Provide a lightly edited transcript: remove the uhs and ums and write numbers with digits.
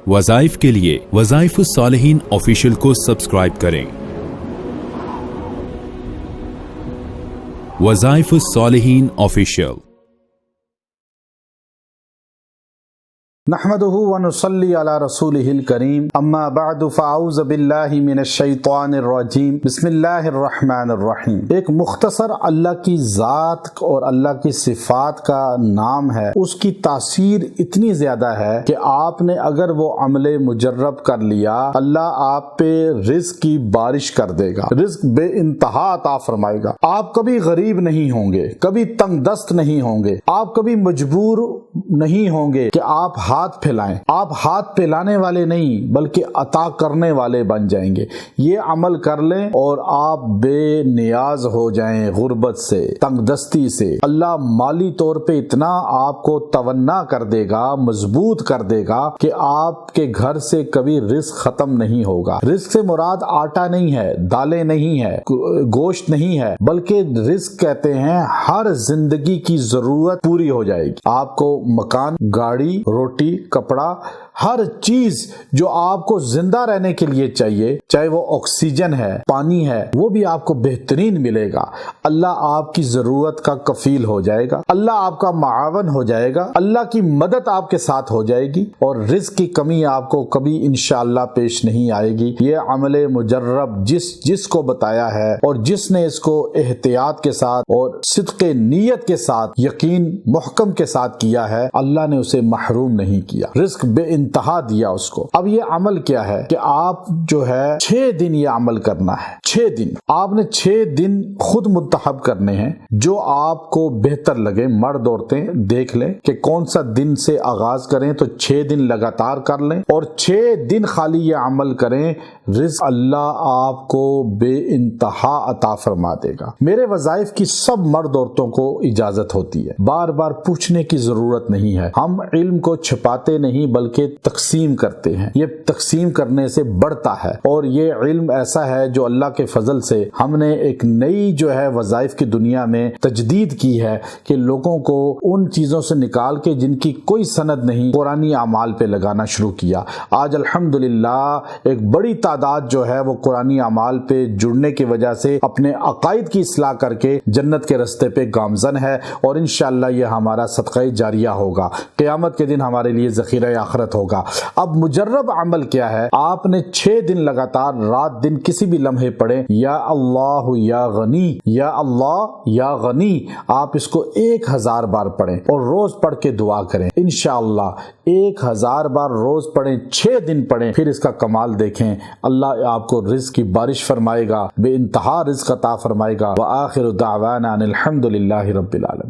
وظائف کے لیے وظائف الصالحین آفیشیل کو سبسکرائب کریں۔ وظائف الصالحین آفیشیل۔ نحمدہ ونصلی علی رسولہ الکریم، اما بعد فاعوذ باللہ من الشیطان الرجیم، بسم اللہ الرحمن الرحیم۔ ایک مختصر اللہ کی ذات اور اللہ کی صفات کا نام ہے، اس کی تاثیر اتنی زیادہ ہے کہ آپ نے اگر وہ عمل مجرب کر لیا، اللہ آپ پہ رزق کی بارش کر دے گا، رزق بے انتہا عطا فرمائے گا۔ آپ کبھی غریب نہیں ہوں گے، کبھی تنگ دست نہیں ہوں گے، آپ کبھی مجبور نہیں ہوں گے کہ آپ ہاتھ پھیلائیں۔ آپ ہاتھ پھیلانے والے نہیں بلکہ عطا کرنے والے بن جائیں گے۔ یہ عمل کر لیں اور آپ بے نیاز ہو جائیں، غربت سے، تنگ دستی سے۔ اللہ مالی طور پہ اتنا آپ کو توانا کر دے گا، مضبوط کر دے گا کہ آپ کے گھر سے کبھی رزق ختم نہیں ہوگا۔ رزق سے مراد آٹا نہیں ہے، دالیں نہیں ہے، گوشت نہیں ہے، بلکہ رزق کہتے ہیں ہر زندگی کی ضرورت پوری ہو جائے گی۔ آپ کو مکان، گاڑی، روٹی، کپڑا، ہر چیز جو آپ کو زندہ رہنے کے لیے چاہیے، چاہے وہ آکسیجن ہے، پانی ہے، وہ بھی آپ کو بہترین ملے گا۔ اللہ آپ کی ضرورت کا کفیل ہو جائے گا، اللہ آپ کا معاون ہو جائے گا، اللہ کی مدد آپ کے ساتھ ہو جائے گی، اور رزق کی کمی آپ کو کبھی انشاءاللہ پیش نہیں آئے گی۔ یہ عمل مجرب جس کو بتایا ہے اور جس نے اس کو احتیاط کے ساتھ اور صدق نیت کے ساتھ، یقین محکم کے ساتھ کیا ہے، اللہ نے اسے محروم نہیں کیا، رزق بے انتہا دیا اس کو۔ اب یہ عمل کیا ہے کہ آپ جو ہے 6 دن یہ عمل کرنا ہے۔ 6 دن آپ نے 6 دن خود منتخب کرنے ہیں، جو آپ کو بہتر لگے۔ مرد عورتیں دیکھ لیں کہ کون سا دن سے آغاز کریں، تو 6 دن لگاتار کر لیں اور 6 دن خالی یہ عمل کریں، رزق اللہ آپ کو بے انتہا عطا فرما دے گا۔ میرے وظائف کی سب مرد عورتوں کو اجازت ہوتی ہے، بار بار پوچھنے کی ضرورت نہیں ہے۔ ہم علم کو چھپاتے نہیں بلکہ تقسیم کرتے ہیں، یہ تقسیم کرنے سے بڑھتا ہے، اور یہ علم ایسا ہے جو اللہ کے فضل سے ہم نے ایک نئی جو ہے وظائف کی دنیا میں تجدید کی ہے کہ لوگوں کو ان چیزوں سے نکال کے جن کی کوئی سند نہیں، قرآنی اعمال پہ لگانا شروع کیا۔ آج الحمدللہ ایک بڑی تعداد جو ہے وہ قرآنی اعمال پہ جڑنے کی وجہ سے اپنے عقائد کی اصلاح کر کے جنت کے رستے پہ گامزن ہے، اور انشاءاللہ یہ ہمارا صدقہ جاریہ ہوگا، قیامت کے دن ہمارے لیے ذخیرہ آخرت ہوگا۔ اب مجرب عمل کیا ہے؟ آپ نے 6 دن لگاتار رات دن کسی بھی لمحے پڑھیں، یا اللہ یا غنی، یا اللہ یا غنی، آپ اس کو 1000 بار پڑھیں اور روز پڑھ کے دعا کریں۔ انشاءاللہ 1000 بار روز پڑھیں، 6 دن پڑھیں، پھر اس کا کمال دیکھیں۔ اللہ آپ کو رزق کی بارش فرمائے گا، بے انتہا رزق عطا فرمائے گا۔ وآخر دعوانا ان الحمد للہ رب العالمین۔